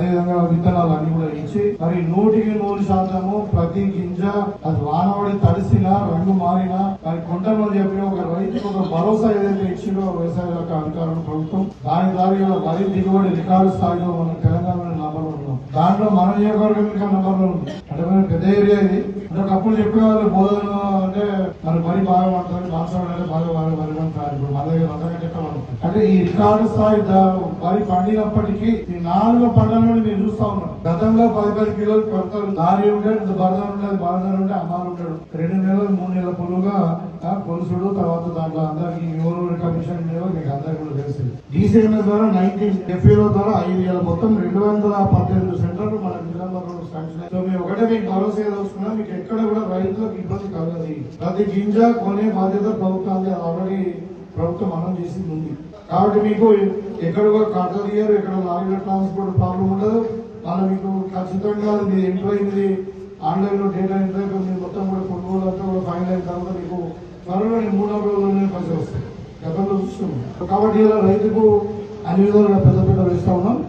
అదేవిధంగా విత్తనాలు అన్ని కూడా ఇచ్చి మరి 100% ప్రతి గింజ అది వానవాడి తడిసినా రంగు మారినా మరి కొంతమంది చెప్పిన ఒక రైతుకు ఒక భరోసా ఏదైతే ఇచ్చిందో వ్యవసాయ శాఖ అధికారులు ప్రభుత్వం దాని ద్వారా వరి దిగుబడి రికార్డు స్థాయిలో మన తెలంగాణలో నంబర్లో ఉన్నాం. దాంట్లో మన నియోజకవర్గం ఇంకా నంబర్లో ఉంది. అంటే మన పెద్ద ఏరియా ఇది. అంటే ఒకప్పుడు చెప్పేవాళ్ళు బోధన అంటే మరి బాగా పడుతుంది, మాంసం అంటే బాగా వరి పండుతారు. ఇప్పుడు మన దగ్గర అంతకంటే ఎక్కువ పడుతుంది. అంటే ఈ రికార్డు స్థాయి వరి పండినప్పటికీ ఈ 4 పంటలను మీరు చూస్తా ఉన్నారు. గతంలో 10 కిలోలు కొడతారు, దారి ఉంటాడు, బరదలు ఉంటాడు, బాధలు ఉంటే అమ్మాలు ఉంటాడు. 2 నెలలు 3 నెలల పొలుగా కొలుసుడు తర్వాత దాంట్లో అందరికి ఎవరు కమిషన్ మీకు అందరికి కూడా తెలుసు. DCMS ద్వారా 19 FAO ద్వారా 5 ఏళ్ళ మొత్తం 218 సెంటర్లు మన జిల్లాలో శాంక్షన్. సో మేము ఒకటే మీకు భరోసా ఏదొస్తున్నా మీకు ఎక్కడ కూడా రైతులకు ఇబ్బంది కలగదు. ప్రతి గింజ కొనే బాధ్యత ప్రభుత్వాన్ని ఆల్రెడీ ప్రభుత్వం అమలు చేసింది ఉంది. కాబట్టి మీకు ఎక్కడ కూడా కట్టలు తీయరు, ఎక్కడ లారీల ట్రాన్స్పోర్ట్ ప్రాబ్లం ఉండదు. మళ్ళీ మీకు ఖచ్చితంగా మీ ఎంప్లాయీ ఆన్లైన్ లో డేటా ఎంట్రీ మీరు మొత్తం కూడా కొనుగోలు అంతా కూడా ఫైనల్ అయిన తర్వాత మీకు త్వరలో 3 రోజుల్లోనే పైసలు వస్తాయి. గతంలో చూస్తున్నాం. కాబట్టి ఇలా రైతుకు అన్ని విధాలుగా పెద్ద వేస్తా ఉన్నాం.